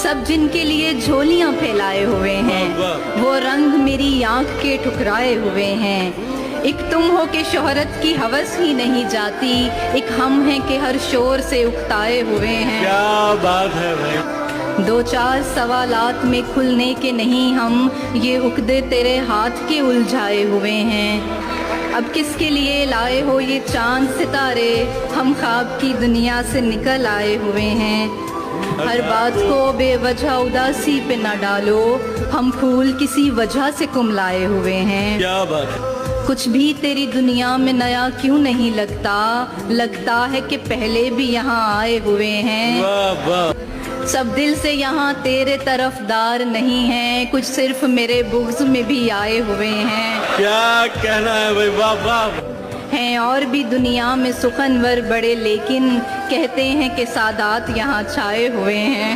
सब जिनके लिए झोलियां फैलाए हुए हैं, वो रंग मेरी आंख के ठुकराए हुए हैं। एक तुम हो कि शोहरत की हवस ही नहीं जाती, एक हम हैं कि हर शोर से उकताए हुए हैं। क्या बात है भाई। दो चार सवालात में खुलने के नहीं हम, ये उकदे तेरे हाथ के उलझाए हुए हैं। अब किसके लिए लाए हो ये चांद सितारे, हम ख्वाब की दुनिया से निकल आए हुए हैं। हर बात को बेवजह उदासी पे न डालो, हम फूल किसी वजह से कुमलाए हुए हैं। क्या बात है। कुछ भी तेरी दुनिया में नया क्यों नहीं लगता, लगता है कि पहले भी यहाँ आए हुए हैं। वाह वाह। सब दिल से यहाँ तेरे तरफदार नहीं हैं, कुछ सिर्फ मेरे बुग़्ज़ में भी आए हुए हैं। क्या कहना है भाई, वाह वाह। हैं और भी दुनिया में सुखनवर बड़े, लेकिन कहते हैं कि सादात यहाँ छाए हुए हैं।